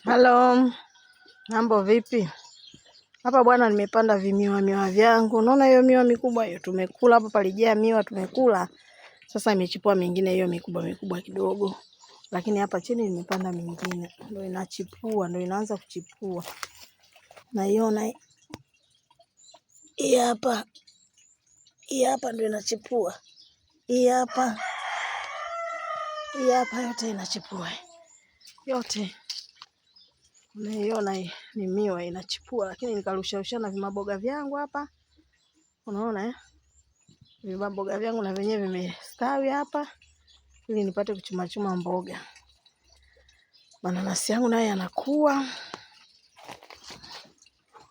Halo, mambo vipi? Hapa bwana, nimepanda miwa vyangu. Unaona hiyo miwa mikubwa hiyo, tumekula hapo, palijaa miwa tumekula. Sasa imechipua mingine hiyo mikubwa kidogo. Lakini hapa chini nimepanda mingine. Ndio inachipua, ndio inaanza kuchipua. Naiona hii hapa. Hii hapa ndio inachipua. Hii hapa yote inachipua. Yote. Unaiona ni miwa inachipua, lakini nikarusha na vimaboga vyangu hapa. Unaona vimaboga vyangu na venyewe vimestawi hapa ili nipate kuchuma mboga. Mananasi yangu naye yanakuwa.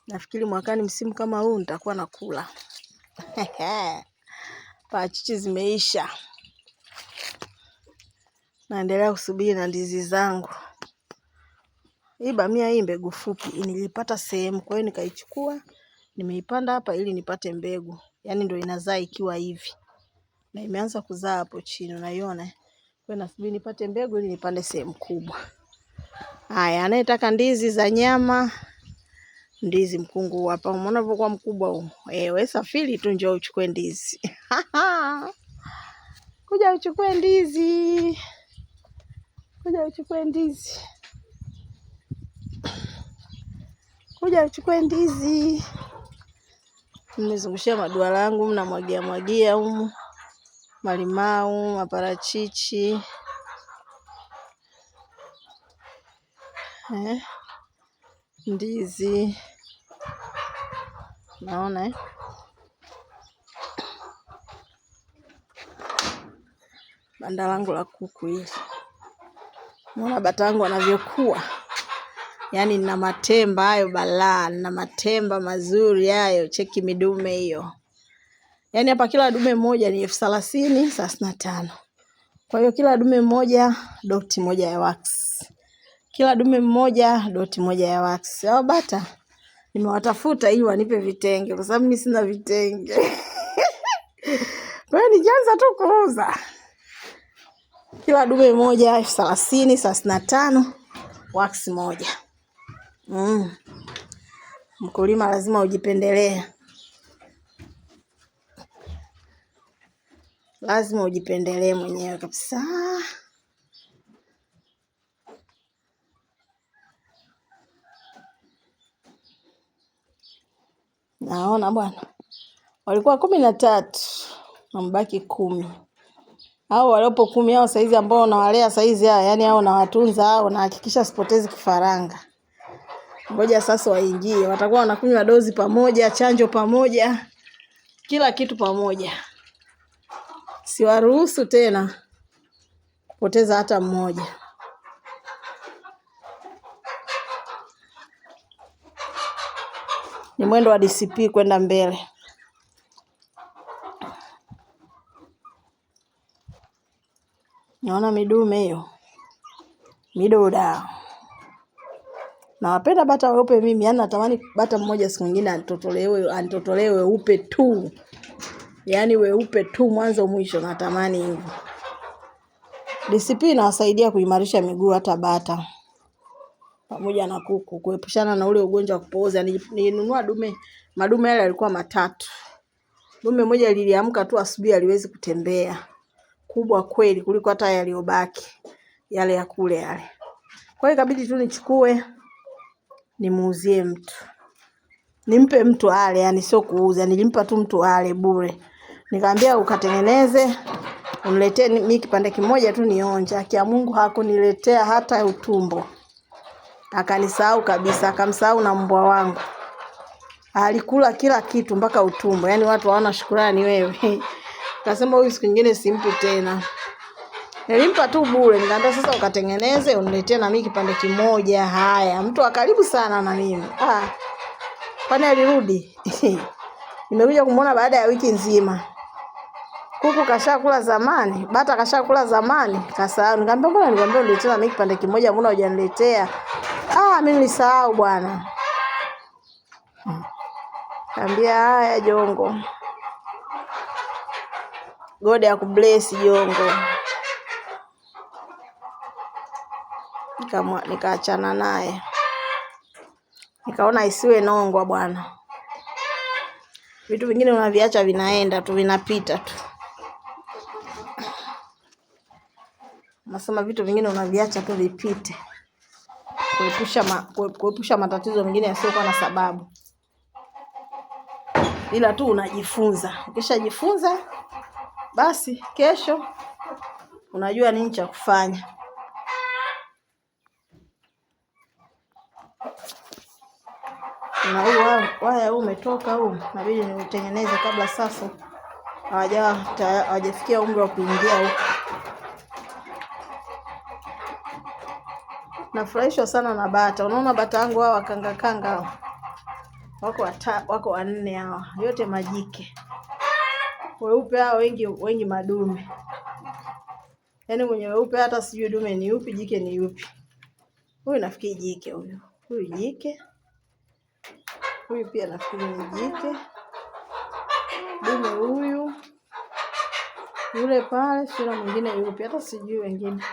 Nafikiri mwakani msimu kama huu nitakuwa nakula. Parachichi zimeisha. Naendelea kusubiri na ndizi zangu. Hii bamia hii mbegu fupi nilipata sehemu, kwa hiyo nikaichukua, nimeipanda hapa ili nipate mbegu. Yaani ndio inazaa ikiwa hivi. Na imeanza kuzaa hapo chini, unaiona? Kwa hiyo nasubiri nipate mbegu ili nipande sehemu kubwa. Haya, anayetaka ndizi za nyama, ndizi mkungu hapa. Umeona ulivyokuwa mkubwa huu? Wewe safiri tu njoo uchukue ndizi. Kuja uchukue ndizi. Kuja uchukue ndizi. Kuja uchukue ndizi. Nimezungushia maduara yangu, mnamwagia humu. Malimau, maparachichi. Ndizi. Naona banda langu la kuku hili. Naona bata wangu wanavyokuwa. Yaani nina matemba hayo balaa, nina matemba mazuri hayo, cheki midume hiyo. Yaani hapa kila dume moja ni 30,35. Kwa hiyo kila dume moja doti moja ya wax. Kila dume moja doti moja ya wax. Hao bata nimewatafuta ili wanipe vitenge kwa sababu mimi sina vitenge. Kwa hiyo nikianza tu kuuza. Kila dume moja 30,35 wax moja. Mkulima lazima ujipendelee. Lazima ujipendelee mwenyewe kabisa. Naona bwana. Walikuwa 13, wamebaki 10. Hao waliopo 10 hao saizi ambao nawalea saizi hao, yani hao nawatunza hao, nahakikisha sipotezi kifaranga. Ngoja sasa waingie, watakuwa wanakunywa dozi pamoja, chanjo pamoja, kila kitu pamoja. Siwaruhusu tena kupoteza hata mmoja. Ni mwendo wa DCP kwenda mbele. Naona midume hiyo. Midoda. Nawapenda bata weupe mimi, yani natamani bata mmoja siku nyingine anitotolewe weupe tu. Yaani weupe tu mwanzo mwisho, natamani hivyo. DCP inawasaidia kuimarisha miguu hata bata. Pamoja na kuku, kuepushana na ule ugonjwa wa kupooza. Nilinunua madume yale yalikuwa 3. Dume moja liliamka tu asubuhi aliwezi kutembea. Kubwa kweli kuliko hata yaliyobaki. Yale ya kule yale. Kwa hiyo ikabidi tu nichukue nimuuzie mtu. Nimpe mtu ale, yani sio kuuza, nilimpa tu mtu ale bure. Nikamwambia ukatengeneze, uniletee mimi kipande kimoja tu nionje. Haki ya Mungu hakuniletea hata utumbo. Akanisahau kabisa, akamsahau na mbwa wangu. Alikula kila kitu mpaka utumbo. Yaani watu hawana shukrani wewe. Akasema huyu siku nyingine simpi tena. Nilimpa tu bure, nikamwambia sasa ukatengeneze, uniletee na mimi kipande kimoja. Haya, mtu wa karibu sana na mimi. Kwani alirudi? Nimekuja kumuona baada ya wiki nzima. Kuku kashakula zamani, bata kashakula zamani, kasahau. Nikamwambia mbona nilikwambia uniletee na mimi kipande kimoja, mbona hujaniletea? Mimi nilisahau bwana. Nikamwambia haya Jongo. God akubless Jongo. nikaachana naye. Nikaona isiwe nongwa bwana. Vitu vingine unaviacha vinaenda tu, vinapita tu. Nasema vitu vingine unaviacha tu vipite. Kuepusha matatizo mengine yasiyokuwa na sababu. Ila tu unajifunza. Ukishajifunza basi kesho unajua nini cha kufanya. Na waya huu umetoka huu, inabidi niutengeneze kabla sasa hawajafikia umri wa kuingia huko. Nafurahishwa sana na bata. Unaona bata wangu hawa wakanga hawa. Wako 4 hawa. Yote majike. Weupe hawa wengi madume. Yaani mwenye weupe hata sijui dume ni yupi, jike ni yupi. Huyu nafikiri jike huyu. Huyu jike. Huyu pia nafikiri ni jike. Dume huyu. Yule pale sio mwingine yupi, hata sijui wengine.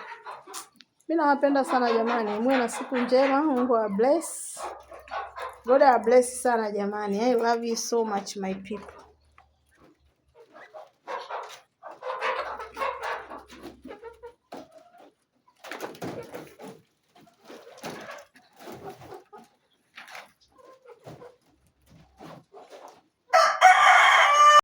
Mimi nawapenda sana jamani. Muwe na siku njema. Mungu wa bless. God bless sana jamani. I love you so much my people.